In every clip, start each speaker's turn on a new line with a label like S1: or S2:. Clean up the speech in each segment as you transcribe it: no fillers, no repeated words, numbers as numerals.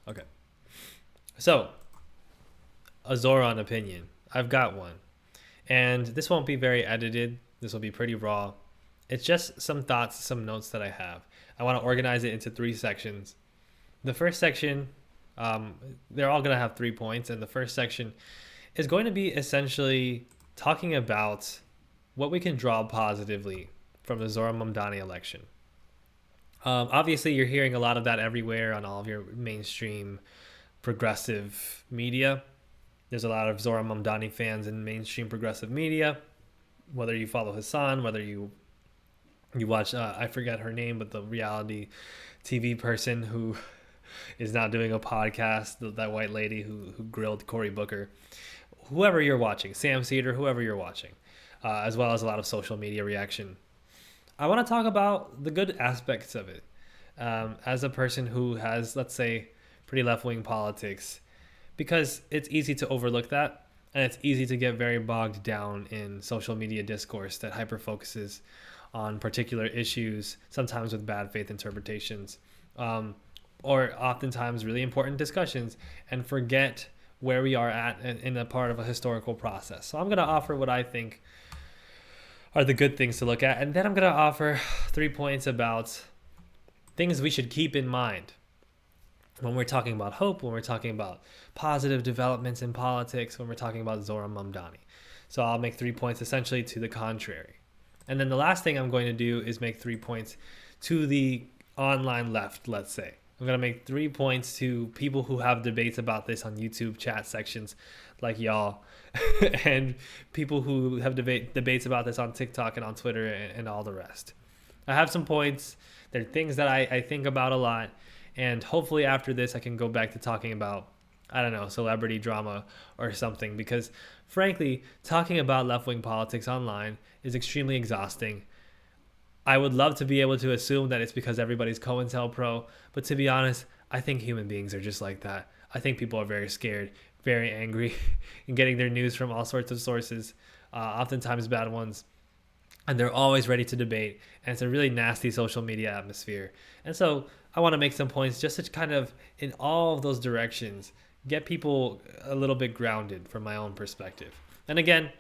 S1: Okay. So, a Zoran opinion. I've got one. And this won't be very edited. This will be pretty raw. It's just some thoughts, some notes that I have. I want to organize it into three sections. The first section, they're all going to have 3 points. And the first section is going to be essentially talking about what we can draw positively from the Zohran Mamdani election. Obviously, you're hearing a lot of that everywhere on all of your mainstream progressive media. There's a lot of Zohran Mamdani fans in mainstream progressive media. Whether you follow Hassan, whether you watch, I forget her name, but the reality TV person who is now doing a podcast, that white lady who grilled Cory Booker, whoever you're watching, Sam Cedar, whoever you're watching, as well as a lot of social media reaction. I want to talk about the good aspects of it. As a person who has, let's say, pretty left-wing politics, because it's easy to overlook that, and it's easy to get very bogged down in social media discourse that hyper-focuses on particular issues, sometimes with bad faith interpretations, or oftentimes really important discussions, and forget where we are at in a part of a historical process. So I'm going to offer what I think are the good things to look at, and then I'm going to offer 3 points about things we should keep in mind when we're talking about hope, when we're talking about positive developments in politics, when we're talking about Zohran Mamdani. So I'll make 3 points essentially to the contrary. And then the last thing I'm going to do is make 3 points to the online left, let's say. I'm going to make 3 points to people who have debates about this on YouTube chat sections like y'all, and people who have debates about this on TikTok and on Twitter and all the rest. I have some points. They're things that I think about a lot. And hopefully after this, I can go back to talking about, I don't know, celebrity drama or something. Because frankly, talking about left-wing politics online is extremely exhausting. I would love to be able to assume that it's because everybody's COINTELPRO. But to be honest, I think human beings are just like that. I think people are very scared, very angry, and getting their news from all sorts of sources, oftentimes bad ones. And they're always ready to debate. And it's a really nasty social media atmosphere. And so I want to make some points just to kind of, in all of those directions, get people a little bit grounded from my own perspective. And again,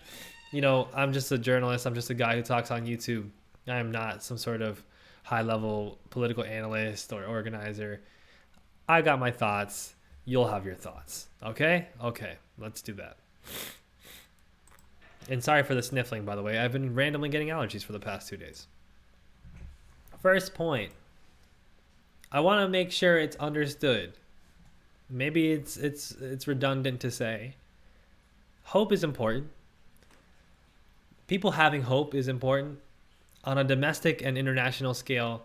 S1: I'm just a journalist. I'm just a guy who talks on YouTube. I am not some sort of high-level political analyst or organizer. I got my thoughts. You'll have your thoughts. Okay? Okay, let's do that. And sorry for the sniffling, by the way. I've been randomly getting allergies for the past 2 days. First point. I want to make sure it's understood. Maybe it's redundant to say. Hope is important. People having hope is important. On a domestic and international scale,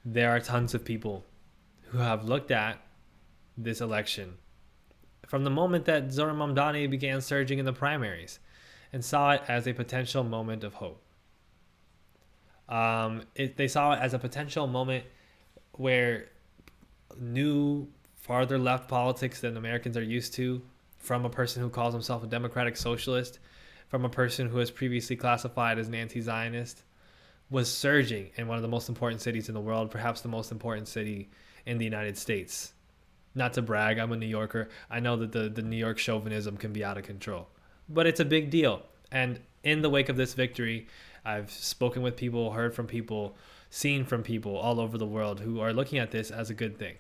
S1: there are tons of people who have looked at this election from the moment that Zohran Mamdani began surging in the primaries and saw it as a potential moment of hope. They saw it as a potential moment where new, farther left politics than Americans are used to, from a person who calls himself a democratic socialist, from a person who was previously classified as an anti-Zionist, was surging in one of the most important cities in the world, perhaps the most important city in the United States. Not to brag, I'm a New Yorker. I know that the New York chauvinism can be out of control, but it's a big deal. And in the wake of this victory, I've spoken with people, heard from people, seen from people all over the world who are looking at this as a good thing.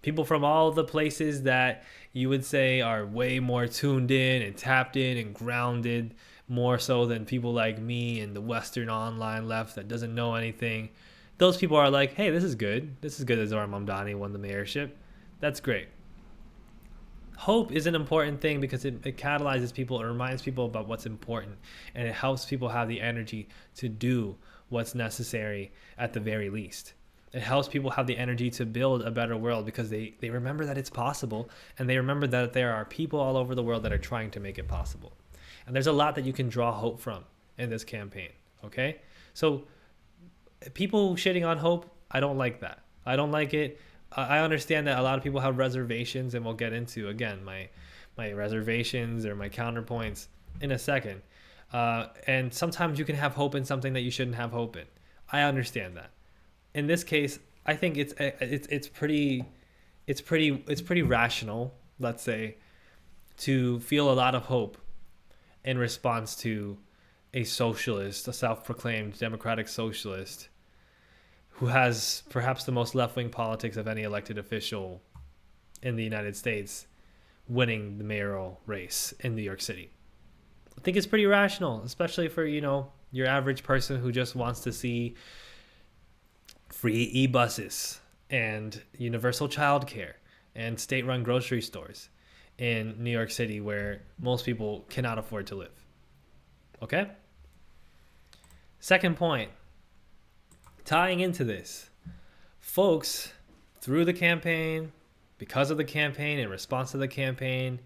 S1: People from all the places that you would say are way more tuned in and tapped in and grounded, more so than people like me and the Western online left that doesn't know anything. Those people are like, hey, this is good. This is good that Zohran Mamdani won the mayorship. That's great. Hope is an important thing because it catalyzes people, it reminds people about what's important, and it helps people have the energy to do what's necessary at the very least. It helps people have the energy to build a better world because they remember that it's possible, and they remember that there are people all over the world that are trying to make it possible. And there's a lot that you can draw hope from in this campaign, okay? So people shitting on hope, I don't like that. I don't like it. I understand that a lot of people have reservations, and we'll get into, again, my reservations or my counterpoints in a second. And sometimes you can have hope in something that you shouldn't have hope in. I understand that. In this case, I think it's pretty it's pretty rational, let's say, to feel a lot of hope in response to a socialist, a self-proclaimed democratic socialist who has perhaps the most left-wing politics of any elected official in the United States winning the mayoral race in New York City. I think it's pretty rational, especially for, your average person who just wants to see free e-buses and universal childcare and state-run grocery stores in New York City where most people cannot afford to live. Okay? Second point, tying into this, folks through the campaign, because of the campaign, in response to the campaign,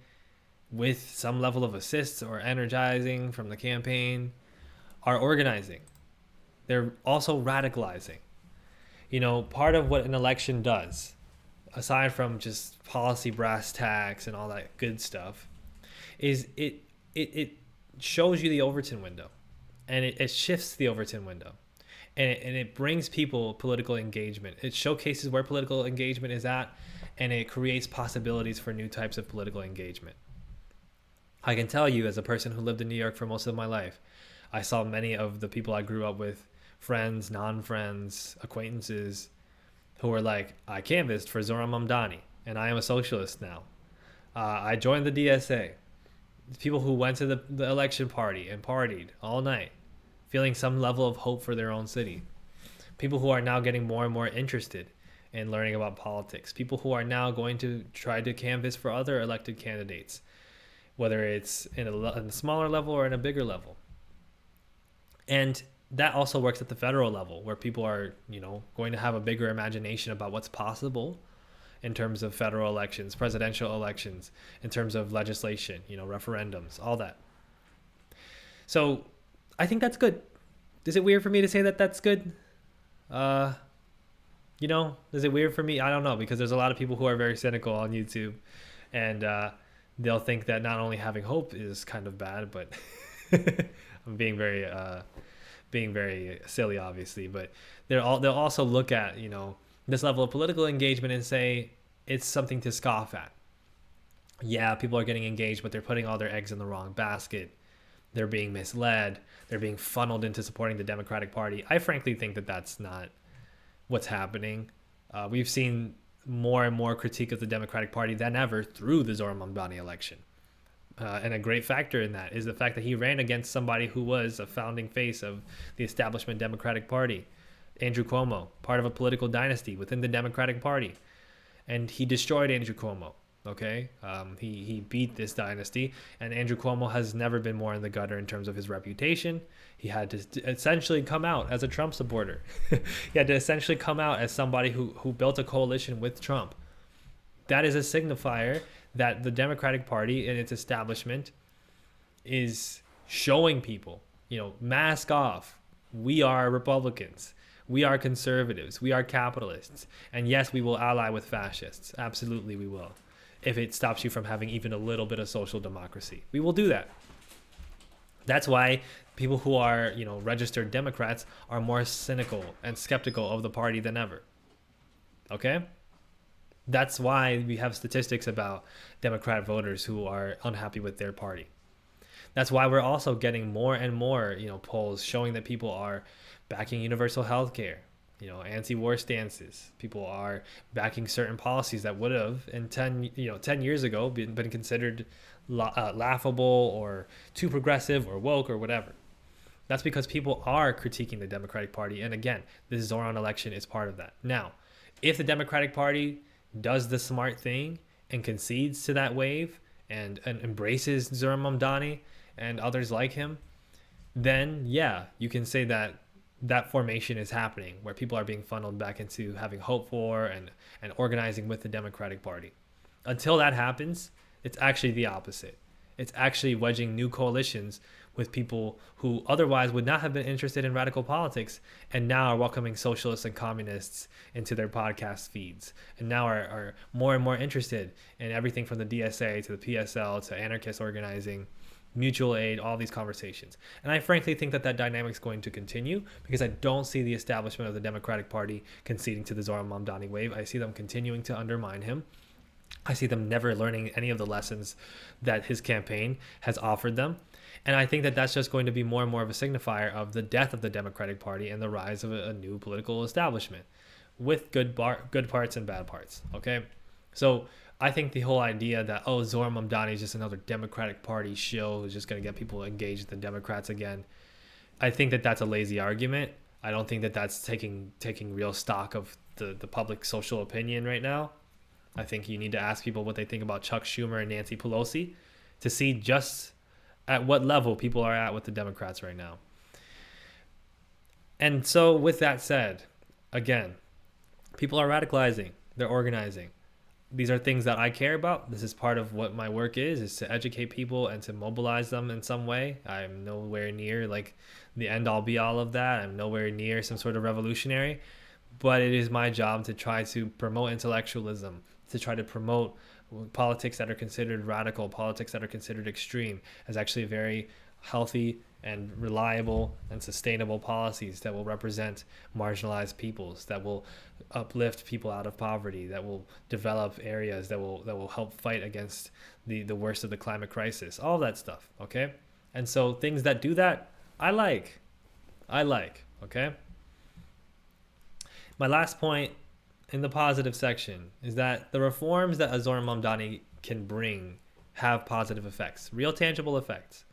S1: with some level of assist or energizing from the campaign, are organizing. They're also radicalizing. Part of what an election does, aside from just policy brass tacks and all that good stuff, is it shows you the Overton window, and it shifts the Overton window, and it brings people political engagement. It showcases where political engagement is at, and it creates possibilities for new types of political engagement. I can tell you, as a person who lived in New York for most of my life, I saw many of the people I grew up with, friends, non-friends, acquaintances, who were like, I canvassed for Zohran Mamdani, and I am a socialist now. I joined the DSA. People who went to the election party and partied all night, feeling some level of hope for their own city. People who are now getting more and more interested in learning about politics. People who are now going to try to canvass for other elected candidates, whether it's in a smaller level or in a bigger level. And that also works at the federal level, where people are, going to have a bigger imagination about what's possible in terms of federal elections, presidential elections, in terms of legislation, referendums, all that. So I think that's good. Is it weird for me to say that that's good? Is it weird for me? I don't know, because there's a lot of people who are very cynical on YouTube, and they'll think that not only having hope is kind of bad, but I'm being very silly, obviously, but they'll also look at, this level of political engagement and say it's something to scoff at. Yeah, people are getting engaged, but they're putting all their eggs in the wrong basket. They're being misled. They're being funneled into supporting the Democratic Party. I frankly think that that's not what's happening. We've seen more and more critique of the Democratic Party than ever through the Zohran Mamdani election. And a great factor in that is the fact that he ran against somebody who was a founding face of the establishment Democratic Party, Andrew Cuomo, part of a political dynasty within the Democratic Party. And he destroyed Andrew Cuomo, okay? He beat this dynasty, and Andrew Cuomo has never been more in the gutter in terms of his reputation. He had to essentially come out as a Trump supporter. He had to essentially come out as somebody who built a coalition with Trump. That is a signifier that the Democratic Party and its establishment is showing people, mask off. We are Republicans. We are conservatives. We are capitalists. And yes, we will ally with fascists. Absolutely, we will. If it stops you from having even a little bit of social democracy, we will do that. That's why people who are, registered Democrats are more cynical and skeptical of the party than ever. Okay? That's why we have statistics about Democrat voters who are unhappy with their party. That's why we're also getting more and more, polls showing that people are backing universal health care, anti-war stances. People are backing certain policies that would have in 10 years ago been considered laughable or too progressive or woke or whatever. That's because people are critiquing the Democratic Party. And again, this Zohran election is part of that. Now, if the Democratic Party does the smart thing and concedes to that wave and embraces Zohran Mamdani and others like him, then yeah, you can say that formation is happening, where people are being funneled back into having hope for and organizing with the Democratic Party. Until that happens, it's actually the opposite. It's actually wedging new coalitions with people who otherwise would not have been interested in radical politics, and now are welcoming socialists and communists into their podcast feeds, and now are more and more interested in everything from the DSA to the PSL to anarchist organizing mutual aid, all these conversations. And I frankly think that dynamic is going to continue because I don't see the establishment of the Democratic Party conceding to the Zohran Mamdani wave. I see them continuing to undermine him. I see them never learning any of the lessons that his campaign has offered them. And I think that that's just going to be more and more of a signifier of the death of the Democratic Party and the rise of a new political establishment with good parts and bad parts. Okay. So I think the whole idea that, oh, Zohran Mamdani is just another Democratic Party shill who's just going to get people engaged in the Democrats again, I think that that's a lazy argument. I don't think that that's taking real stock of the public social opinion right now. I think you need to ask people what they think about Chuck Schumer and Nancy Pelosi to see just at what level people are at with the Democrats right now. And so with that said, again, people are radicalizing. They're organizing. These are things that I care about. This is part of what my work is to educate people and to mobilize them in some way. I'm nowhere near like the end all be all of that. I'm nowhere near some sort of revolutionary, but it is my job to try to promote intellectualism, to try to promote politics that are considered radical, politics that are considered extreme, as actually very healthy and reliable and sustainable policies that will represent marginalized peoples, that will uplift people out of poverty, that will develop areas that will help fight against the worst of the climate crisis, all that stuff. Okay. And so things that do that, I like, okay. My last point in the positive section is that the reforms that Zohran Mamdani can bring have positive effects, real tangible effects.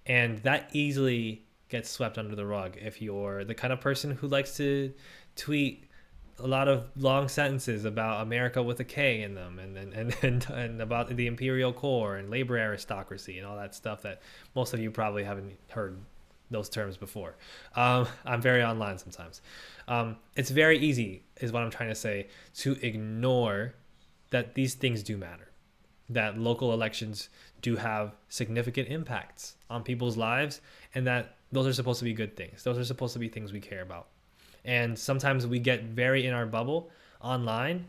S1: And that easily gets swept under the rug if you're the kind of person who likes to tweet a lot of long sentences about America with a K in them and about the imperial core and labor aristocracy and all that stuff that most of you probably haven't heard those terms before. I'm very online sometimes. It's very easy, is what I'm trying to say, to ignore that these things do matter, that local elections do have significant impacts on people's lives, and that those are supposed to be good things. Those are supposed to be things we care about. And sometimes we get very in our bubble online,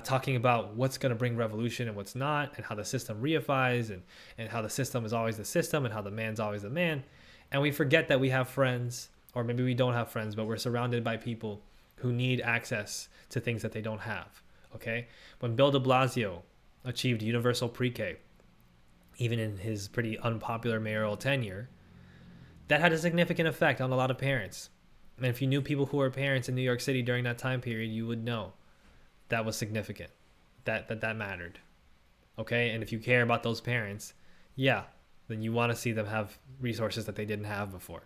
S1: talking about what's going to bring revolution and what's not, and how the system reifies, and how the system is always the system, and how the man's always the man. And we forget that we have friends, or maybe we don't have friends, but we're surrounded by people who need access to things that they don't have. Okay? When Bill de Blasio achieved universal pre-K, even in his pretty unpopular mayoral tenure, that had a significant effect on a lot of parents. And if you knew people who were parents in New York City during that time period, you would know that was significant, that mattered. Okay? And if you care about those parents, yeah, then you want to see them have resources that they didn't have before.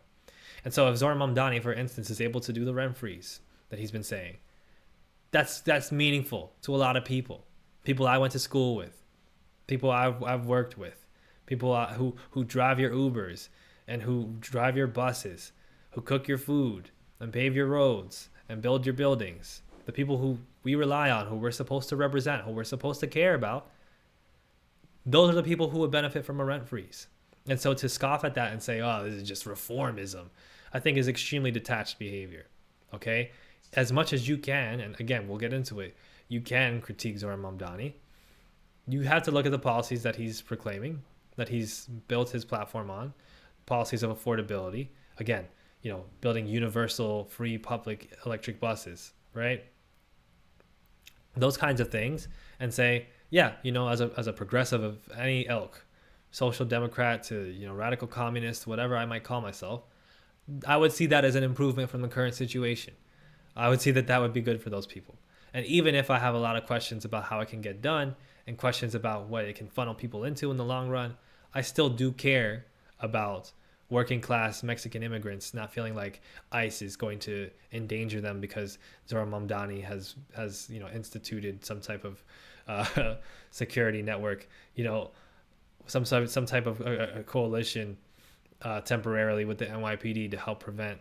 S1: And so if Zohran Mamdani, for instance, is able to do the rent freeze that he's been saying, that's meaningful to a lot of people I went to school with, people I've worked with, people who drive your Ubers and who drive your buses, who cook your food and pave your roads and build your buildings, the people who we rely on, who we're supposed to represent, who we're supposed to care about. Those are the people who would benefit from a rent freeze. And so to scoff at that and say, oh, this is just reformism, I think is extremely detached behavior. Okay? As much as you can, and again, we'll get into it, you can critique Zohran Mamdani. You have to look at the policies that he's proclaiming, that he's built his platform on, policies of affordability. Again, building universal free public electric buses, right? Those kinds of things, and say, yeah, as a progressive of any ilk, social democrat to radical communist, whatever I might call myself, I would see that as an improvement from the current situation. I would see that would be good for those people. And even if I have a lot of questions about how it can get done and questions about what it can funnel people into in the long run, I still do care about working class Mexican immigrants not feeling like ICE is going to endanger them because Zohran Mamdani has instituted some type of security network, some type of a coalition temporarily with the NYPD to help prevent,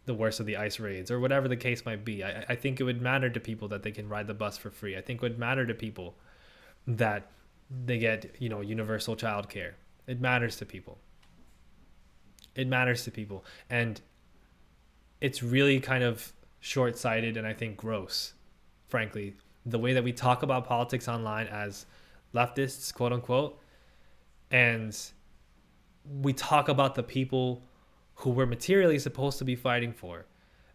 S1: the worst of the ICE raids or whatever the case might be. I think it would matter to people that they can ride the bus for free. I think it would matter to people that they get, universal childcare. It matters to people. And it's really kind of short-sighted and I think gross, frankly, the way that we talk about politics online as leftists, quote unquote, And we talk about the people who we're materially supposed to be fighting for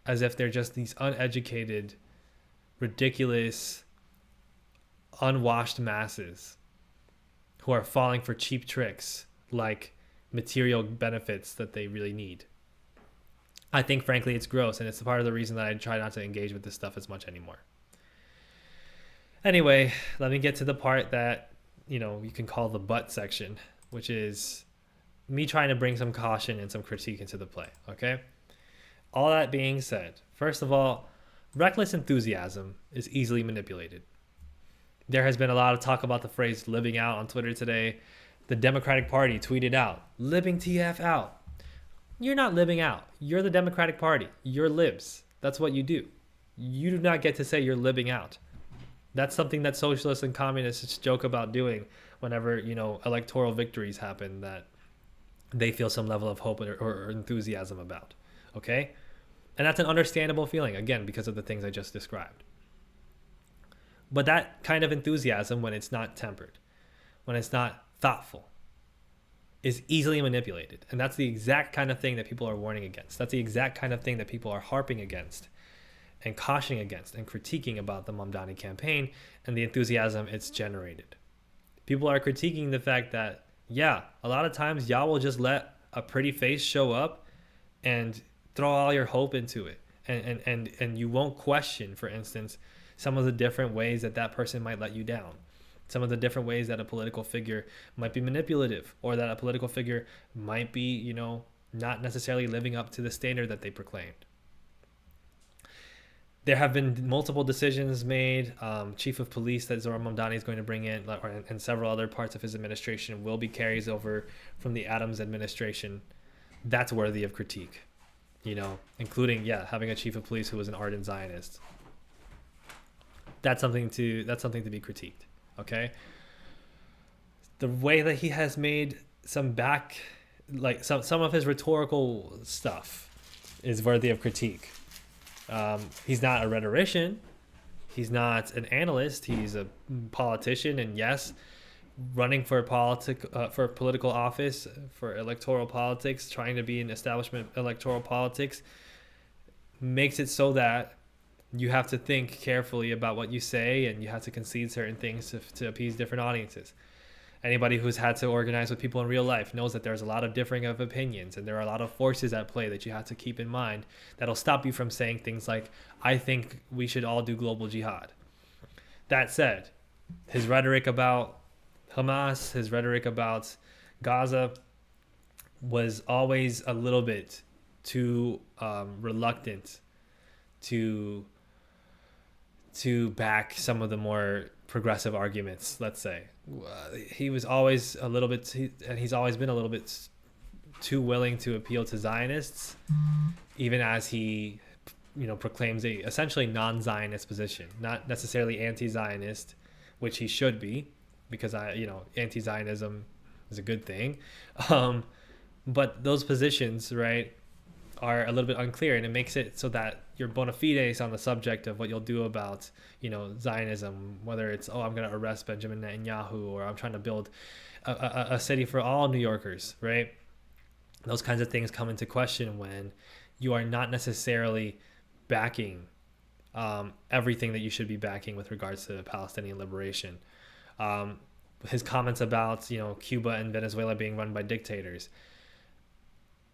S1: as if they're just these uneducated, ridiculous, unwashed masses who are falling for cheap tricks like material benefits that they really need. I think, frankly, it's gross, and it's part of the reason that I try not to engage with this stuff as much anymore. Anyway, let me get to the part that, you can call the but section, which is me trying to bring some caution and some critique into the play, okay? All that being said, first of all, reckless enthusiasm is easily manipulated. There has been a lot of talk about the phrase living out on Twitter today. The Democratic Party tweeted out, living TF out. You're not living out. You're the Democratic Party. You're libs. That's what you do. You do not get to say you're living out. That's something that socialists and communists joke about doing whenever, electoral victories happen that they feel some level of hope or enthusiasm about. Okay? And that's an understandable feeling, again, because of the things I just described. But that kind of enthusiasm, when it's not tempered, when it's not thoughtful, is easily manipulated. And that's the exact kind of thing that people are warning against. That's the exact kind of thing that people are harping against and cautioning against and critiquing about the Mamdani campaign and the enthusiasm it's generated. People are critiquing the fact that, yeah, a lot of times y'all will just let a pretty face show up and throw all your hope into it. And you won't question, for instance, some of the different ways that person might let you down. Some of the different ways that a political figure might be manipulative, or that a political figure might be, not necessarily living up to the standard that they proclaimed. There have been multiple decisions made. Chief of Police that Zohran Mamdani is going to bring in, and several other parts of his administration will be carries over from the Adams administration. That's worthy of critique, including, having a chief of police who was an ardent Zionist. That's something to be critiqued. Okay. The way that he has made some of his rhetorical stuff is worthy of critique. He's not a rhetorician. He's not an analyst. He's a politician, and yes, running for political office, for electoral politics, trying to be in establishment electoral politics, makes it so that you have to think carefully about what you say, and you have to concede certain things to appease different audiences. Anybody who's had to organize with people in real life knows that there's a lot of differing of opinions, and there are a lot of forces at play that you have to keep in mind that'll stop you from saying things like, I think we should all do global jihad. That said, his rhetoric about Hamas, his rhetoric about Gaza was always a little bit too reluctant to back some of the more progressive arguments, let's say. He was always a little bit, and he's always been a little bit too willing to appeal to Zionists, even as he, proclaims a essentially non-Zionist position, not necessarily anti-Zionist, which he should be, because anti-Zionism is a good thing. But those positions, right, are a little bit unclear, and it makes it so that your bona fides on the subject of what you'll do about, Zionism, whether it's, I'm going to arrest Benjamin Netanyahu, or I'm trying to build a city for all New Yorkers, right? Those kinds of things come into question when you are not necessarily backing everything that you should be backing with regards to Palestinian liberation. His comments about, Cuba and Venezuela being run by dictators.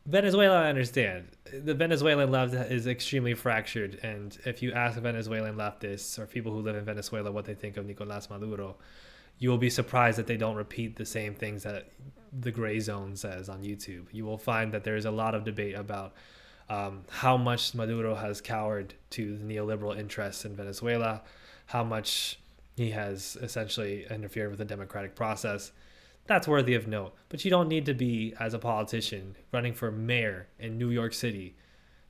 S1: Venezuela, I understand. The Venezuelan left is extremely fractured, and if you ask Venezuelan leftists or people who live in Venezuela what they think of Nicolás Maduro, you will be surprised that they don't repeat the same things that the Gray Zone says on YouTube. You will find that there is a lot of debate about how much Maduro has cowered to the neoliberal interests in Venezuela, how much he has essentially interfered with the democratic process. That's worthy of note. But you don't need to be, as a politician, running for mayor in New York City,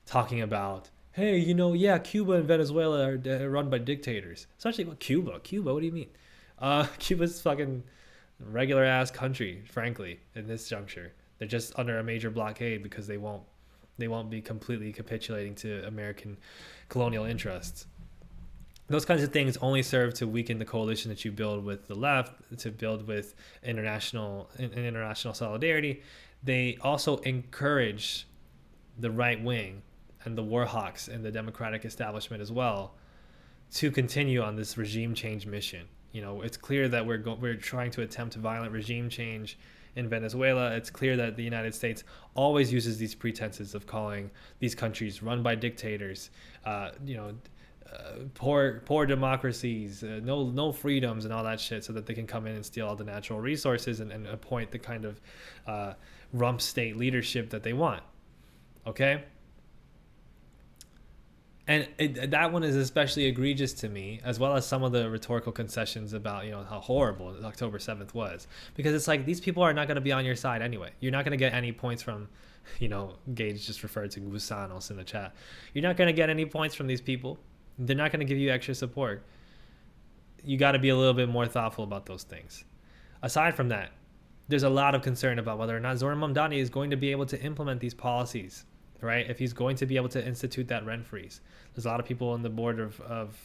S1: talking about, hey, Cuba and Venezuela are run by dictators. Especially Cuba. Cuba, what do you mean? Cuba's fucking regular ass country, frankly, in this juncture. They're just under a major blockade because they won't be completely capitulating to American colonial interests. Those kinds of things only serve to weaken the coalition that you build with the left, to build with international solidarity. They also encourage the right wing and the war hawks and the democratic establishment as well to continue on this regime change mission. It's clear that we're trying to attempt violent regime change in Venezuela. It's clear that the United States always uses these pretenses of calling these countries run by dictators, poor democracies, no freedoms and all that shit, so that they can come in and steal all the natural resources and appoint the kind of rump state leadership that they want. Okay? And that one is especially egregious to me, as well as some of the rhetorical concessions about how horrible October 7th was, because it's like these people are not going to be on your side anyway. You're not going to get any points from, Gage just referred to Gusanos in the chat. You're not going to get any points from these people. They're not going to give you extra support. You got to be a little bit more thoughtful about those things. Aside from that, there's a lot of concern about whether or not Zohran Mamdani is going to be able to implement these policies, right? If he's going to be able to institute that rent freeze. There's a lot of people on the board of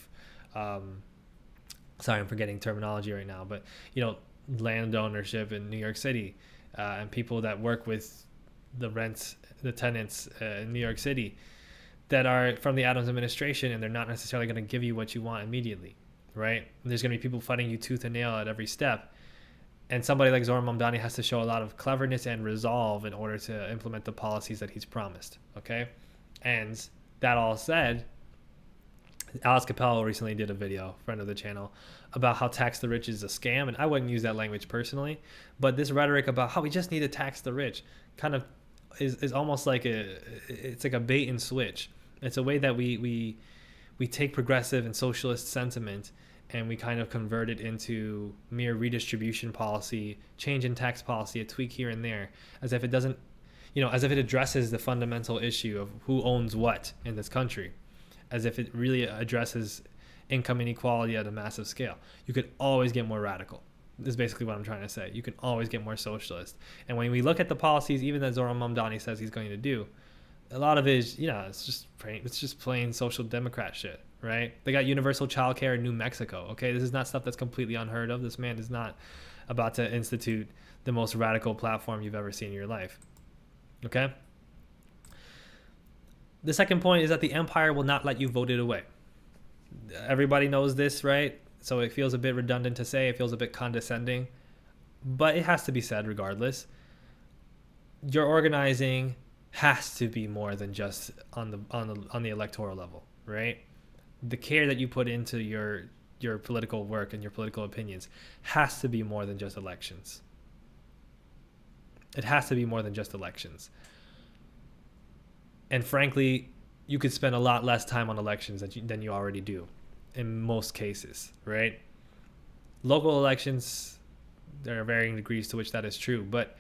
S1: sorry, I'm forgetting terminology right now, but land ownership in New York City, and people that work with the tenants in New York City that are from the Adams administration, and they're not necessarily going to give you what you want immediately, right? There's going to be people fighting you tooth and nail at every step. And somebody like Zohran Mamdani has to show a lot of cleverness and resolve in order to implement the policies that he's promised, okay? And that all said, Alex Capello recently did a video, friend of the channel, about how tax the rich is a scam. And I wouldn't use that language personally, but this rhetoric about how we just need to tax the rich kind of is almost like it's like a bait and switch. It's a way that we take progressive and socialist sentiment and we kind of convert it into mere redistribution policy, change in tax policy, a tweak here and there, as if it doesn't, as if it addresses the fundamental issue of who owns what in this country, as if it really addresses income inequality at a massive scale. You could always get more radical. Is basically what I'm trying to say. You can always get more socialist. And when we look at the policies, even that Zohran Mamdani says he's going to do, a lot of it is, it's just plain social democrat shit, right? They got universal childcare in New Mexico. Okay, this is not stuff that's completely unheard of. This man is not about to institute the most radical platform you've ever seen in your life. Okay. The second point is that the empire will not let you vote it away. Everybody knows this, right? So it feels a bit redundant to say. It feels a bit condescending, but it has to be said regardless. Your organizing has to be more than just on the electoral level, right? The care that you put into your political work and your political opinions has to be more than just elections. It has to be more than just elections. And frankly, you could spend a lot less time on elections than you already do in most cases, right? Local elections, there are varying degrees to which that is true, but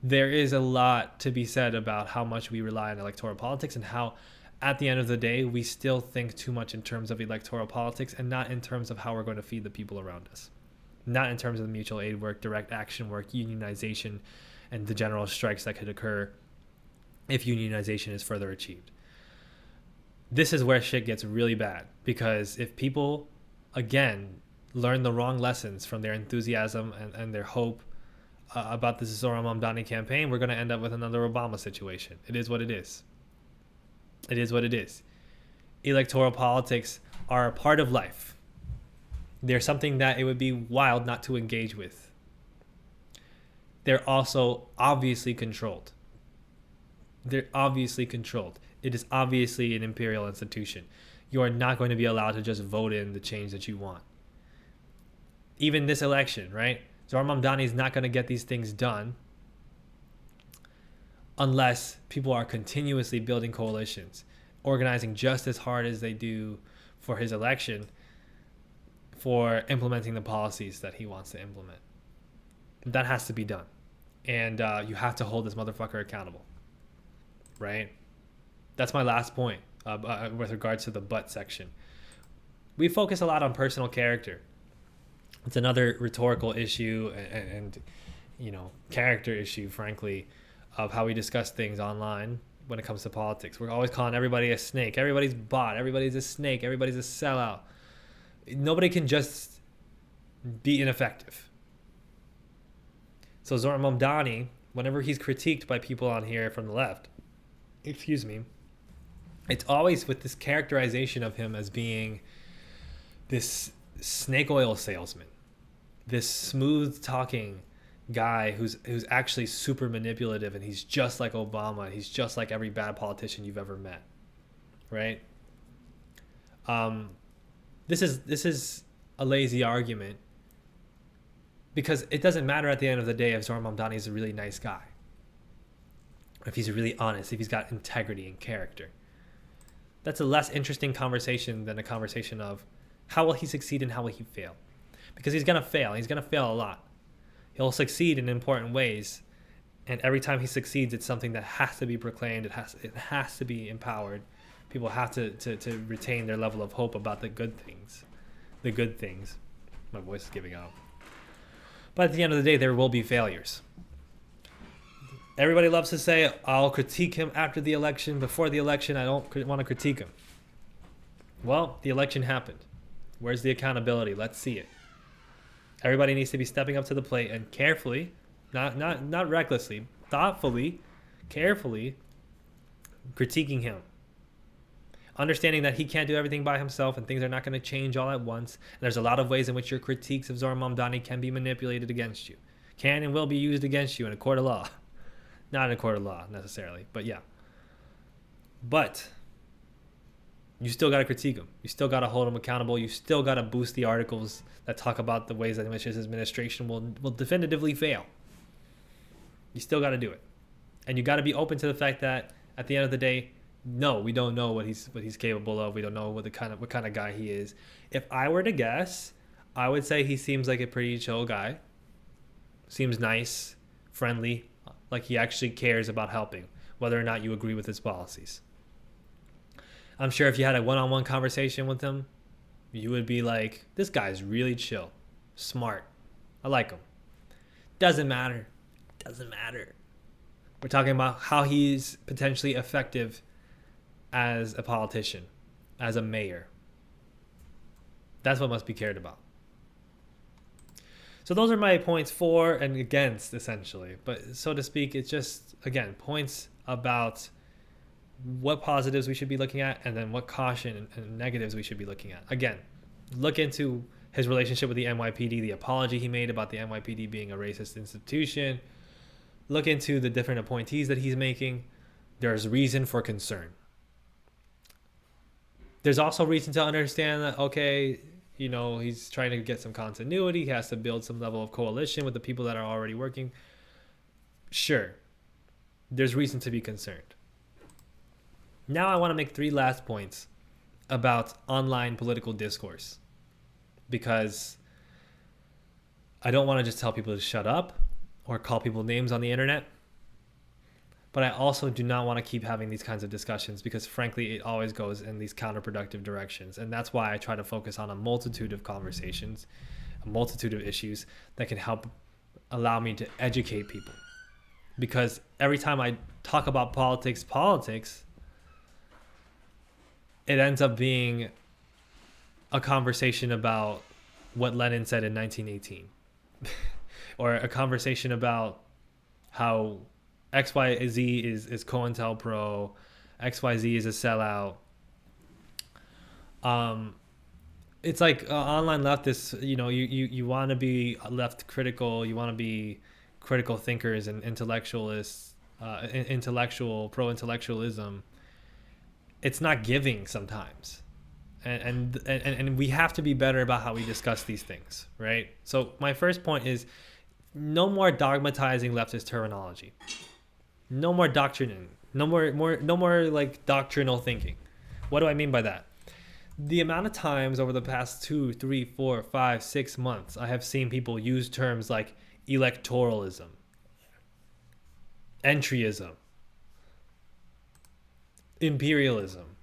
S1: there is a lot to be said about how much we rely on electoral politics and how, at the end of the day, we still think too much in terms of electoral politics and not in terms of how we're going to feed the people around us. Not in terms of the mutual aid work, direct action work, unionization, and the general strikes that could occur if unionization is further achieved. This is where shit gets really bad, because if people, again, learn the wrong lessons from their enthusiasm and their hope about the Zohran Mamdani campaign, we're going to end up with another Obama situation. It is what it is. It is what it is. Electoral politics are a part of life. They're something that it would be wild not to engage with. They're also obviously controlled. They're obviously controlled. It is obviously an imperial institution. You are not going to be allowed to just vote in the change that you want. Even this election, right? Zohran Mamdani is not going to get these things done unless people are continuously building coalitions, organizing just as hard as they do for his election, for implementing the policies that he wants to implement. That has to be done. And you have to hold this motherfucker accountable, right? That's my last point with regards to the but section. We focus a lot on personal character. It's another rhetorical issue and character issue, frankly, of how we discuss things online when it comes to politics. We're always calling everybody a snake. Everybody's bot. Everybody's a snake. Everybody's a sellout. Nobody can just be ineffective. So Zohran Mamdani, whenever he's critiqued by people on here from the left, excuse me, it's always with this characterization of him as being this snake oil salesman, this smooth talking guy who's actually super manipulative, and he's just like Obama. He's just like every bad politician you've ever met, right? This is a lazy argument, because it doesn't matter at the end of the day if Zohran Mamdani is a really nice guy, if he's really honest, if he's got integrity and character. That's a less interesting conversation than a conversation of how will he succeed and how will he fail, because he's gonna fail. He's gonna fail a lot. He'll succeed in important ways, and every time he succeeds, it's something that has to be proclaimed. It has to be empowered. People have to retain their level of hope about the good things. The good things. My voice is giving out. But at the end of the day, there will be failures. Everybody loves to say, I'll critique him after the election. Before the election, I don't want to critique him. Well, the election happened. Where's the accountability? Let's see it. Everybody needs to be stepping up to the plate and carefully, not recklessly, thoughtfully, carefully critiquing him. Understanding that he can't do everything by himself and things are not going to change all at once. And there's a lot of ways in which your critiques of Zohran Mamdani can be manipulated against you. Can and will be used against you in a court of law. Not in a court of law necessarily, but yeah. But you still got to critique him. You still got to hold him accountable. You still got to boost the articles that talk about the ways in which his administration will definitively fail. You still got to do it. And you got to be open to the fact that at the end of the day, no, we don't know what he's capable of. We don't know what kind of guy he is. If I were to guess, I would say he seems like a pretty chill guy. Seems nice, friendly, like he actually cares about helping, whether or not you agree with his policies. I'm sure if you had a one-on-one conversation with him, you would be like, this guy's really chill, smart. I like him. Doesn't matter. We're talking about how he's potentially effective as a politician, as a mayor. That's what must be cared about. So those are my points for and against, essentially. But so to speak, it's just, again, points about what positives we should be looking at, and then what caution and negatives we should be looking at. Again, look into his relationship with the NYPD, the apology he made about the NYPD being a racist institution. Look into the different appointees that he's making. There's reason for concern. There's also reason to understand that, okay, you know, he's trying to get some continuity. He has to build some level of coalition with the people that are already working. Sure, there's reason to be concerned. Now I want to make 3 last points about online political discourse, because I don't want to just tell people to shut up or call people names on the internet. But I also do not want to keep having these kinds of discussions, because frankly, it always goes in these counterproductive directions. And that's why I try to focus on a multitude of conversations, a multitude of issues that can help allow me to educate people. Because every time I talk about politics, it ends up being a conversation about what Lenin said in 1918. Or a conversation about how XYZ is COINTELPRO, XYZ is a sellout. It's like online leftists, you know, you want to be left critical, you want to be critical thinkers and intellectualists, pro-intellectualism. It's not giving sometimes. And we have to be better about how we discuss these things, right? So my first point is no more dogmatizing leftist terminology. No more doctrining. No more like doctrinal thinking. What do I mean by that? The amount of times over the past 2, 3, 4, 5, 6 months, I have seen people use terms like electoralism, entryism, imperialism.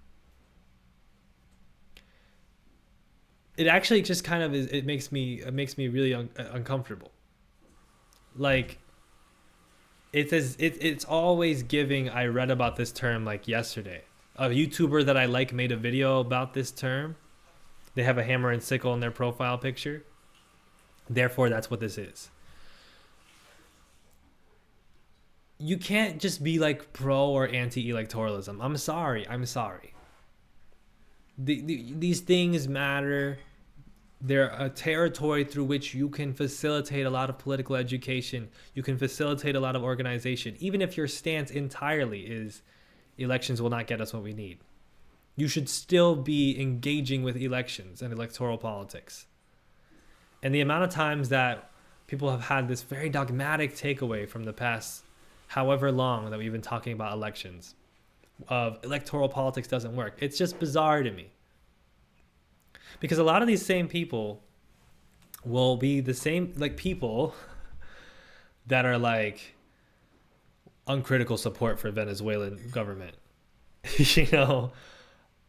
S1: It actually just kind of is. It makes me really uncomfortable. Like, it's always giving. I read about this term like yesterday. A YouTuber that I like made a video about this term. They have a hammer and sickle in their profile picture. Therefore, that's what this is. You can't just be like pro or anti-electoralism. I'm sorry. These things matter. They're a territory through which you can facilitate a lot of political education. You can facilitate a lot of organization. Even if your stance entirely is elections will not get us what we need, you should still be engaging with elections and electoral politics. And the amount of times that people have had this very dogmatic takeaway from the past however long that we've been talking about elections of electoral politics doesn't work. It's just bizarre to me. Because a lot of these same people will be the same like people that are like uncritical support for Venezuelan government. you know,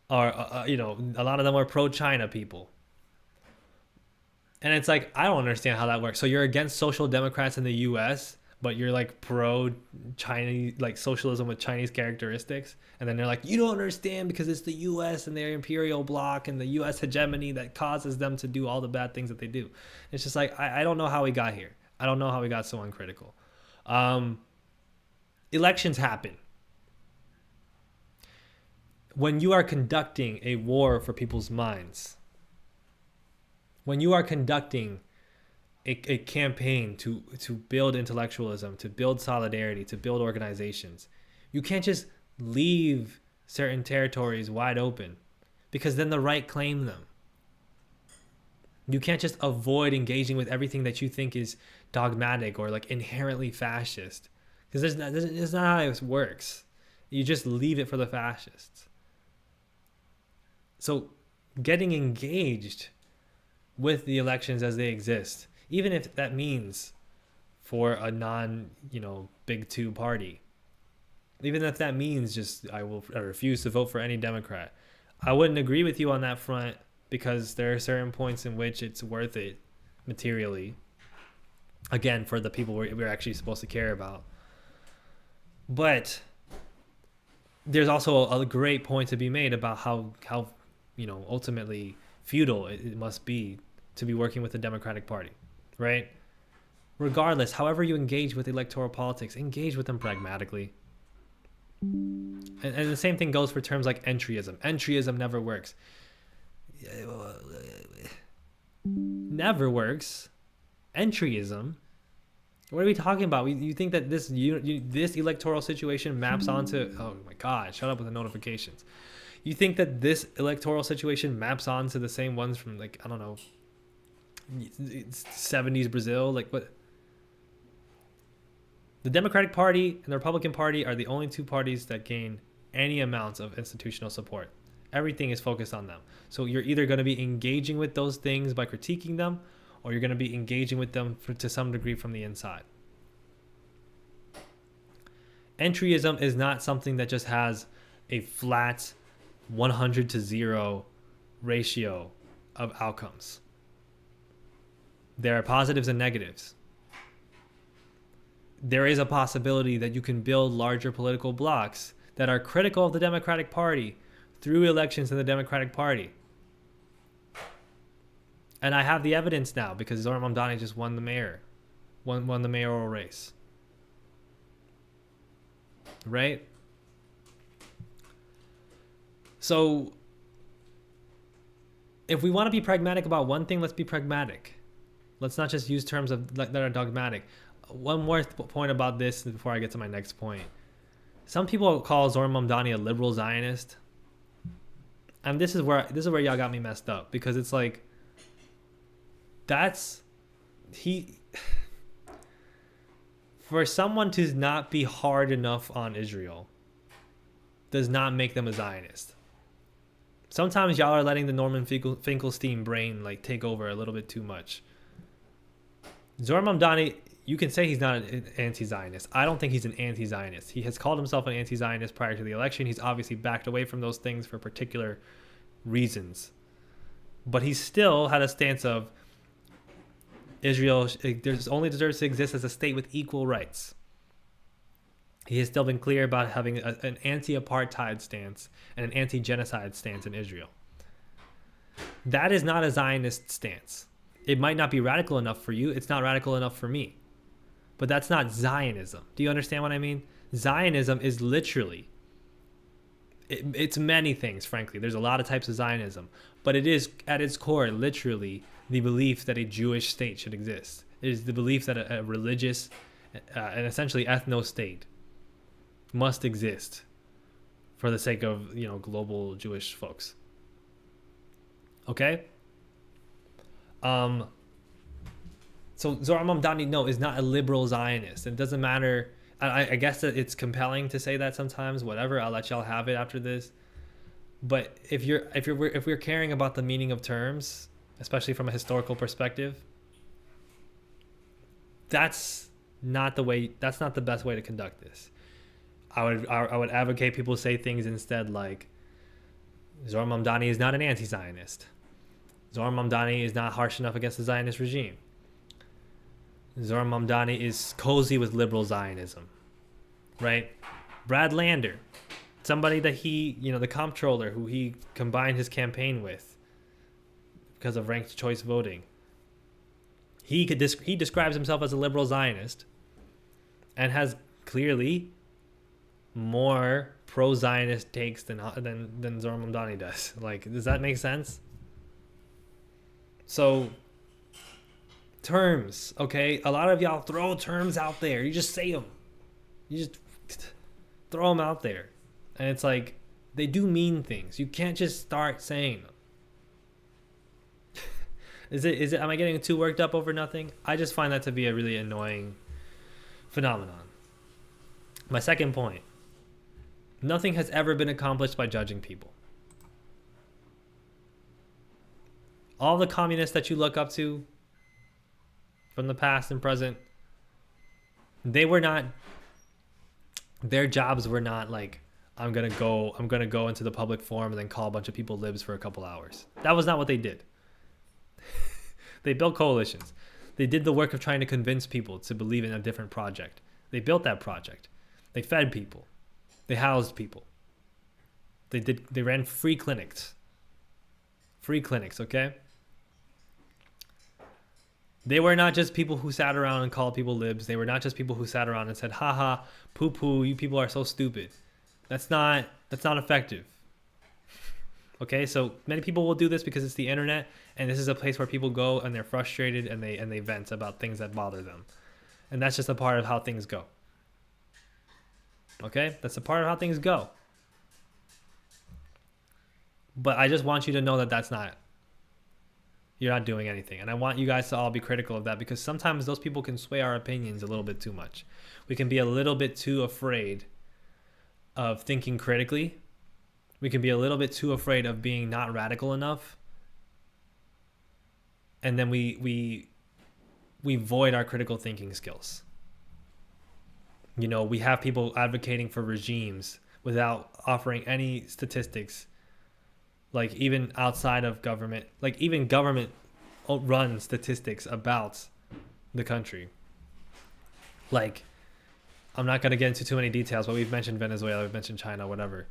S1: or a lot of them are pro-China people. And it's like, I don't understand how that works. So you're against social democrats in the US, but you're like pro-Chinese, like socialism with Chinese characteristics. And then they're like, you don't understand because it's the US and their imperial bloc and the US hegemony that causes them to do all the bad things that they do. It's just like, I don't know how we got here. I don't know how we got so uncritical. Elections happen. When you are conducting a war for people's minds, when you are conducting a campaign to build intellectualism, to build solidarity, to build organizations, you can't just leave certain territories wide open because then the right claim them. You can't just avoid engaging with everything that you think is dogmatic or like inherently fascist, because that's not how it works. You just leave it for the fascists. So getting engaged with the elections as they exist, even if that means for a big two party, even if that means just I refuse to vote for any Democrat, I wouldn't agree with you on that front because there are certain points in which it's worth it materially, again, for the people we're actually supposed to care about. But there's also a great point to be made about how ultimately futile it must be to be working with the Democratic Party, right? Regardless, however you engage with electoral politics, engage with them pragmatically. And the same thing goes for terms like entryism. Entryism never works. Never works. Entryism? What are we talking about? You think that this electoral situation maps onto... Oh my God, shut up with the notifications. You think that this electoral situation maps onto the same ones from, like, I don't know, 70s Brazil? Like, what? The Democratic Party and the Republican Party are the only two parties that gain any amounts of institutional support. Everything is focused on them. So you're either going to be engaging with those things by critiquing them, or you're going to be engaging with them to some degree from the inside. Entryism is not something that just has a flat 100 to 0 ratio of outcomes. There are positives and negatives. There is a possibility that you can build larger political blocs that are critical of the Democratic Party through elections in the Democratic Party. And I have the evidence now because Zohran Mamdani just won the mayoral race. Right? So if we want to be pragmatic about one thing, let's be pragmatic. Let's not just use terms that are dogmatic. One more point about this before I get to my next point. Some people call Zohran Mamdani a liberal Zionist. And this is where y'all got me messed up, because it's like, for someone to not be hard enough on Israel does not make them a Zionist. Sometimes y'all are letting the Norman Finkelstein brain like take over a little bit too much. Zohran Mamdani, you can say he's not an anti-Zionist. I don't think he's an anti-Zionist. He has called himself an anti-Zionist prior to the election. He's obviously backed away from those things for particular reasons. But he still had a stance of Israel only deserves to exist as a state with equal rights. He has still been clear about having an anti-apartheid stance and an anti-genocide stance in Israel. That is not a Zionist stance. It might not be radical enough for you. It's not radical enough for me. But that's not Zionism. Do you understand what I mean? Zionism is literally, it's many things, frankly. There's a lot of types of Zionism. But it is, at its core, literally the belief that a Jewish state should exist. It is the belief that a religious and essentially ethno-state must exist for the sake of, global Jewish folks. Okay? So Zohran Mamdani, no, is not a liberal Zionist. It doesn't matter. I guess that it's compelling to say that sometimes. Whatever, I'll let y'all have it after this. But if we're caring about the meaning of terms, especially from a historical perspective, that's not the way. That's not the best way to conduct this. I would advocate people say things instead like, Zohran Mamdani is not an anti-Zionist. Zohran Mamdani is not harsh enough against the Zionist regime. Zohran Mamdani is cozy with liberal Zionism, right? Brad Lander, somebody that he, the comptroller who he combined his campaign with because of ranked choice voting. He describes himself as a liberal Zionist and has clearly more pro-Zionist takes than Zohran Mamdani does. Like, does that make sense? So, terms, okay? A lot of y'all throw terms out there. You just say them. You just throw them out there. And it's like, they do mean things. You can't just start saying them. Am I getting too worked up over nothing? I just find that to be a really annoying phenomenon. My second point. Nothing has ever been accomplished by judging people. All the communists that you look up to from the past and present, their jobs were not like, I'm gonna go into the public forum and then call a bunch of people libs for a couple hours. That was not what they did. They built coalitions. They did the work of trying to convince people to believe in a different project. They built that project. They fed people. They housed people. They ran free clinics. Free clinics, okay? They were not just people who sat around and called people libs. They were not just people who sat around and said, haha, poo-poo, you people are so stupid. That's not effective. Okay, so many people will do this because it's the internet, and this is a place where people go and they're frustrated and they vent about things that bother them. And that's just a part of how things go. Okay, that's a part of how things go. But I just want you to know that you're not doing anything. And I want you guys to all be critical of that, because sometimes those people can sway our opinions a little bit too much. We can be a little bit too afraid of thinking critically. We can be a little bit too afraid of being not radical enough. And then we void our critical thinking skills. We have people advocating for regimes without offering any statistics, like even outside of government, like even government run statistics about the country. Like, I'm not going to get into too many details, but we've mentioned Venezuela, we've mentioned China, whatever.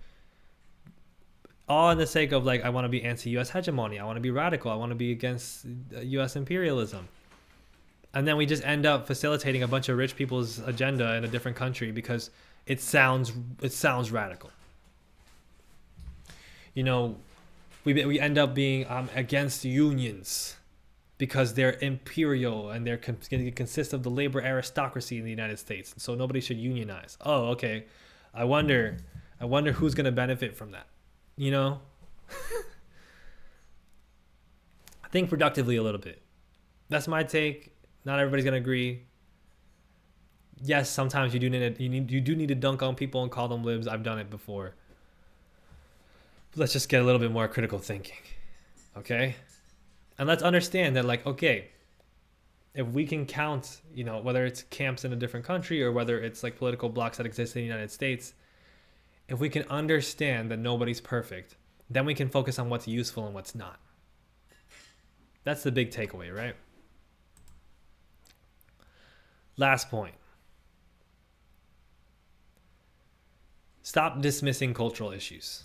S1: All in the sake of, like, I want to be anti-U.S. hegemony. I want to be radical. I want to be against U.S. imperialism. And then we just end up facilitating a bunch of rich people's agenda in a different country because it sounds radical. We end up being against unions because they're imperial and they're going to consist of the labor aristocracy in the United States. So nobody should unionize. Oh, okay. I wonder who's going to benefit from that. Think productively a little bit. That's my take. Not everybody's gonna agree. Yes, sometimes you do need to dunk on people and call them libs. I've done it before. But let's just get a little bit more critical thinking, okay? And let's understand that, like, okay, if we can count, whether it's camps in a different country or whether it's like political blocks that exist in the United States, if we can understand that nobody's perfect, then we can focus on what's useful and what's not. That's the big takeaway, right? Last point. Stop dismissing cultural issues.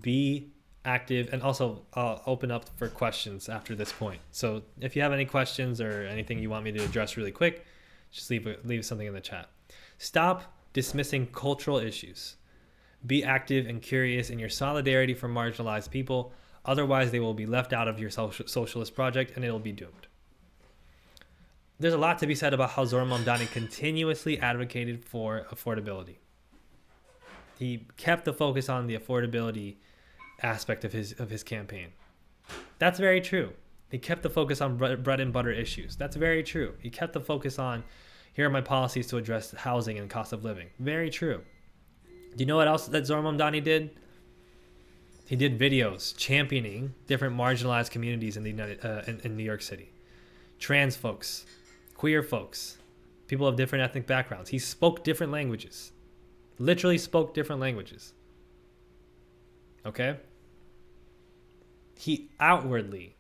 S1: Be active, and also I'll open up for questions after this point. So if you have any questions or anything you want me to address really quick, just leave something in the chat. Stop dismissing cultural issues. Be active and curious in your solidarity for marginalized people. Otherwise, they will be left out of your socialist project and it'll be doomed. There's a lot to be said about how Zohran Mamdani continuously advocated for affordability. He kept the focus on the affordability aspect of his campaign. That's very true. He kept the focus on bread and butter issues. That's very true. He kept the focus on, here are my policies to address housing and cost of living. Very true. Do you know what else that Zohran Mamdani did? He did videos championing different marginalized communities in New York City. Trans folks, queer folks, people of different ethnic backgrounds. He spoke different languages. Literally spoke different languages. Okay? He outwardly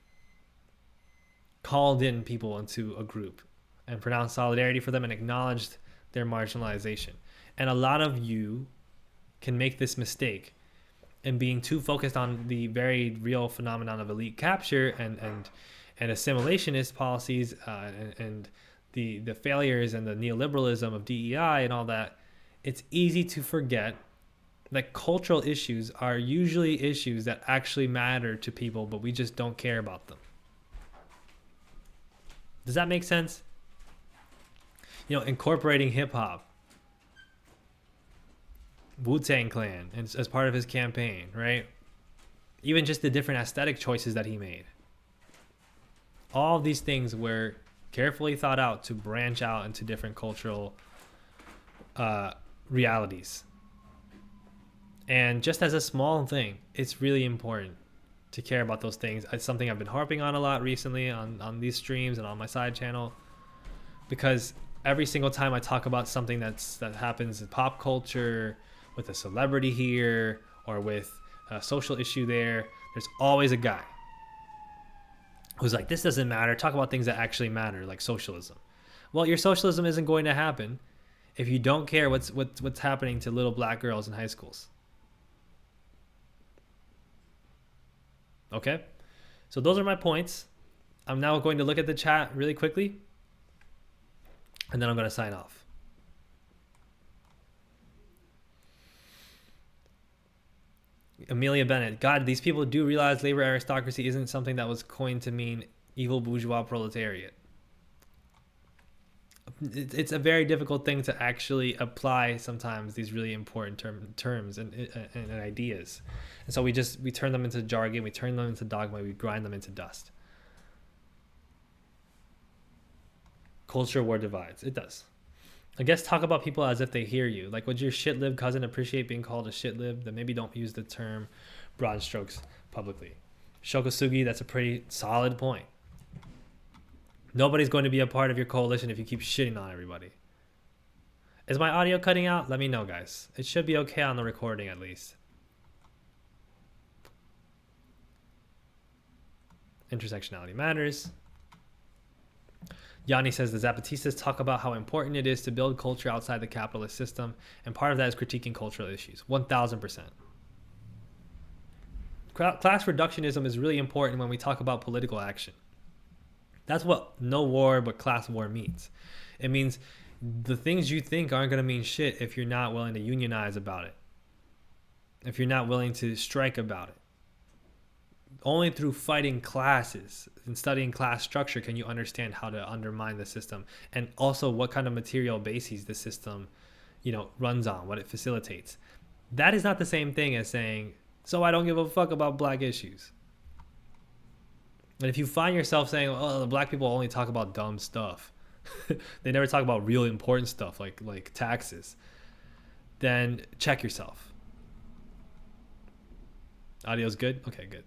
S1: called in people into a group and pronounced solidarity for them and acknowledged their marginalization. And a lot of you can make this mistake in being too focused on the very real phenomenon of elite capture and assimilationist policies and the failures and the neoliberalism of DEI and all that. It's easy to forget that cultural issues are usually issues that actually matter to people, but we just don't care about them. Does that make sense? You know, incorporating hip hop, Wu-Tang Clan, as part of his campaign, right? Even just the different aesthetic choices that he made. All of these things were carefully thought out to branch out into different cultural realities. And just as a small thing, it's really important to care about those things. It's something I've been harping on a lot recently on these streams and on my side channel, because every single time I talk about something that happens in pop culture, with a celebrity here or with a social issue there's always a guy who's like, this doesn't matter. Talk about things that actually matter, like socialism. Well, your socialism isn't going to happen if you don't care what's happening to little black girls in high schools. Okay? So those are my points. I'm now going to look at the chat really quickly, and then I'm going to sign off. Amelia Bennett, God, these people do realize labor aristocracy isn't something that was coined to mean evil bourgeois proletariat. It's a very difficult thing to actually apply sometimes, these really important terms and ideas. And so we turn them into jargon, we turn them into dogma, we grind them into dust. Culture war divides. It does. I guess talk about people as if they hear you. Like, would your shit-lib cousin appreciate being called a shit-lib? Then maybe don't use the term broad strokes publicly. Shokosugi, that's a pretty solid point. Nobody's going to be a part of your coalition if you keep shitting on everybody. Is my audio cutting out? Let me know, guys. It should be okay on the recording at least. Intersectionality matters. Yanni says the Zapatistas talk about how important it is to build culture outside the capitalist system, and part of that is critiquing cultural issues. 1000%. Class reductionism is really important when we talk about political action. That's what no war but class war means. It means the things you think aren't going to mean shit if you're not willing to unionize about it, if you're not willing to strike about it. Only through fighting classes and studying class structure can you understand how to undermine the system, and also what kind of material bases the system, runs on, what it facilitates. That is not the same thing as saying, so I don't give a fuck about black issues. And if you find yourself saying, oh, the black people only talk about dumb stuff, they never talk about real important stuff like taxes, then check yourself. Audio's good? Okay, good.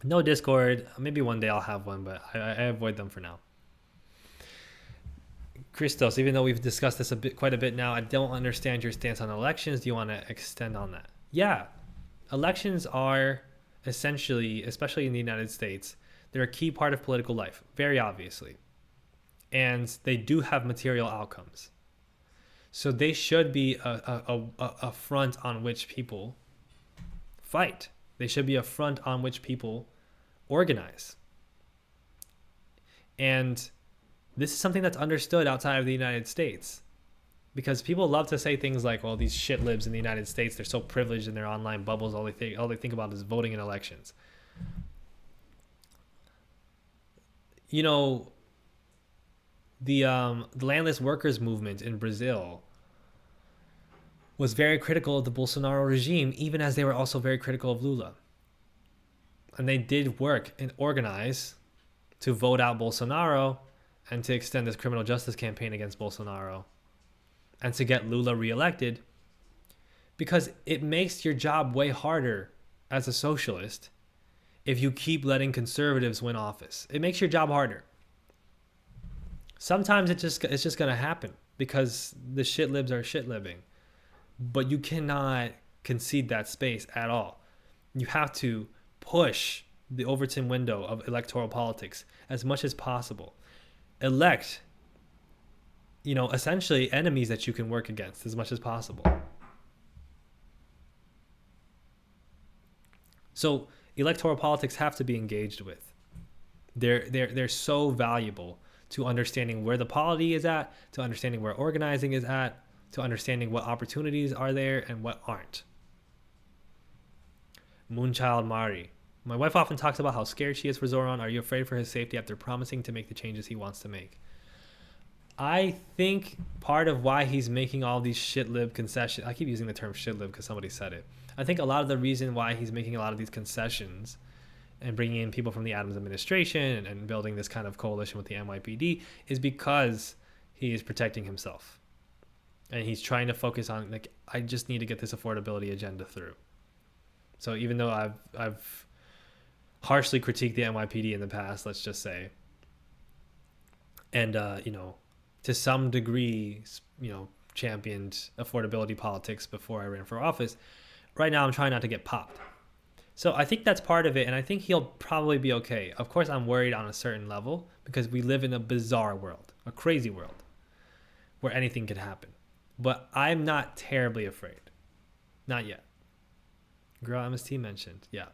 S1: No Discord. Maybe one day I'll have one, but I avoid them for now. Christos, even though we've discussed this quite a bit now, I don't understand your stance on elections. Do you want to extend on that? Yeah. Elections are essentially, especially in the United States, they're a key part of political life, very obviously. And they do have material outcomes. So they should be a front on which people fight. They should be a front on which people organize. And this is something that's understood outside of the United States, because people love to say things like, well, these shit libs in the United States, they're so privileged in their online bubbles, all they think about is voting in elections. You know, the landless workers movement in Brazil was very critical of the Bolsonaro regime, even as they were also very critical of Lula. And they did work and organize to vote out Bolsonaro and to extend this criminal justice campaign against Bolsonaro and to get Lula reelected, because it makes your job way harder as a socialist if you keep letting conservatives win office. It makes your job harder. Sometimes it's just going to happen because the shit libs are shit libbing. But you cannot concede that space at all. You have to push the Overton window of electoral politics as much as possible. Elect, essentially enemies that you can work against as much as possible. So electoral politics have to be engaged with. They're so valuable to understanding where the polity is at, to understanding where organizing is at, to understanding what opportunities are there and what aren't. Moonchild Mari. My wife often talks about how scared she is for Zohran. Are you afraid for his safety after promising to make the changes he wants to make? I think part of why he's making all these shit lib concessions, I keep using the term shit lib because somebody said it. I think a lot of the reason why he's making a lot of these concessions and bringing in people from the Adams administration and building this kind of coalition with the NYPD is because he is protecting himself. And he's trying to focus on, like, I just need to get this affordability agenda through. So even though I've harshly critiqued the NYPD in the past, let's just say, and to some degree, championed affordability politics before I ran for office, right now I'm trying not to get popped. So I think that's part of it, and I think he'll probably be okay. Of course, I'm worried on a certain level because we live in a bizarre world, a crazy world, where anything could happen. But I'm not terribly afraid. Not yet. Girl MST mentioned. Yeah.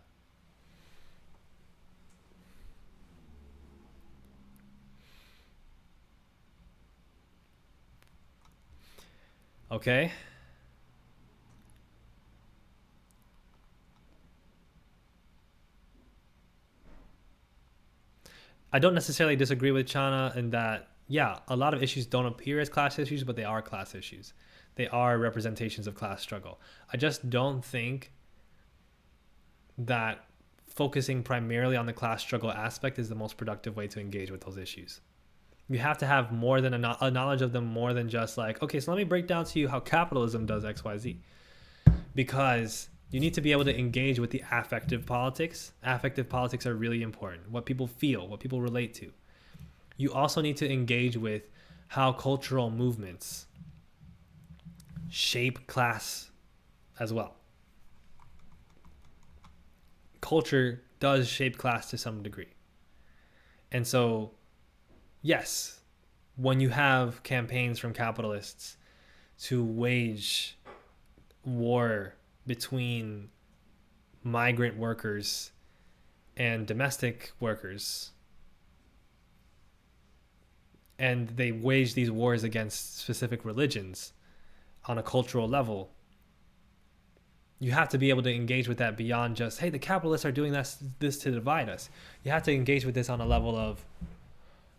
S1: Okay. I don't necessarily disagree with Chana in that, yeah, a lot of issues don't appear as class issues, but they are class issues. They are representations of class struggle. I just don't think that focusing primarily on the class struggle aspect is the most productive way to engage with those issues. You have to have more than a knowledge of them, more than just like, okay, so let me break down to you how capitalism does X, Y, Z. Because you need to be able to engage with the affective politics. Affective politics are really important. What people feel, what people relate to. You also need to engage with how cultural movements shape class as well. Culture does shape class to some degree. And so, yes, when you have campaigns from capitalists to wage war between migrant workers and domestic workers, and they wage these wars against specific religions on a cultural level, you have to be able to engage with that beyond just, hey, the capitalists are doing this to divide us. You have to engage with this on a level of,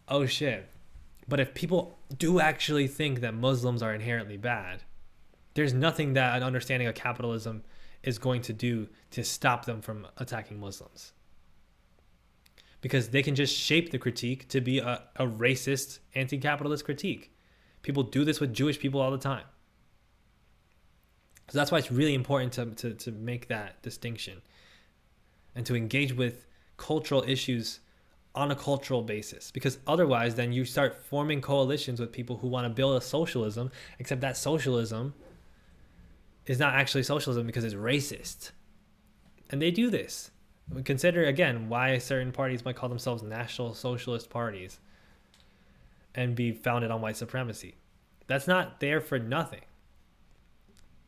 S1: oh shit, but if people do actually think that Muslims are inherently bad, there's nothing that an understanding of capitalism is going to do to stop them from attacking Muslims. Because they can just shape the critique to be a racist, anti-capitalist critique. People do this with Jewish people all the time. So that's why it's really important to make that distinction and to engage with cultural issues on a cultural basis, because otherwise then you start forming coalitions with people who want to build a socialism, except that socialism is not actually socialism because it's racist. And they do this. Consider again why certain parties might call themselves national socialist parties and be founded on white supremacy. That's not there for nothing.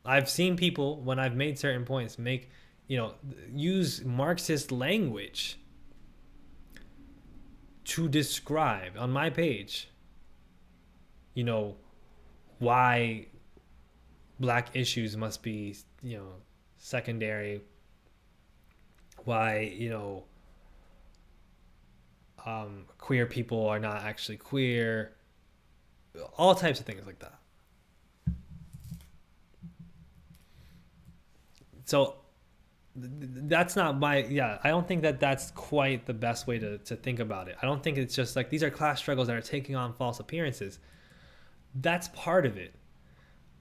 S1: I've seen people, when I've made certain points, use Marxist language to describe on my page, why black issues must be, secondary, why, queer people are not actually queer, all types of things like that. So that's not I don't think that that's quite the best way to think about it. I don't think it's just like these are class struggles that are taking on false appearances. That's part of it.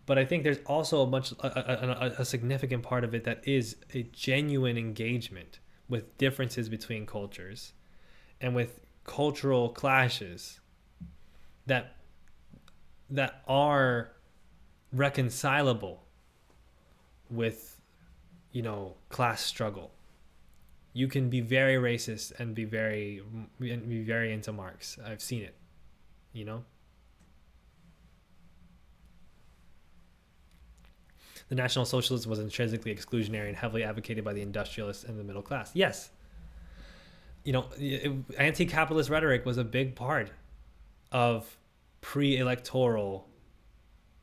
S1: But I think there's also a significant part of it that is a genuine engagement with differences between cultures and with cultural clashes that are reconcilable with, class struggle. You can be very racist and be very into Marx. I've seen it, The National Socialism was intrinsically exclusionary and heavily advocated by the industrialists and the middle class. Yes. Anti-capitalist rhetoric was a big part of pre-electoral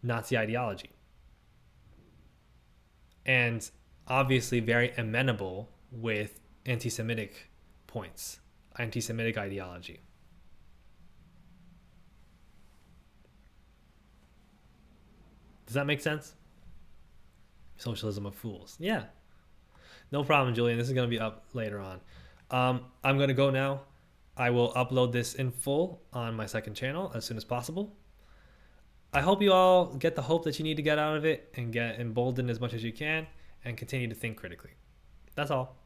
S1: Nazi ideology. And obviously very amenable with anti-Semitic points, anti-Semitic ideology. Does that make sense? Socialism of fools. Yeah. No problem, Julian. This is going to be up later on. I'm going to go now. I will upload this in full on my second channel as soon as possible. I hope you all get the hope that you need to get out of it and get emboldened as much as you can and continue to think critically. That's all.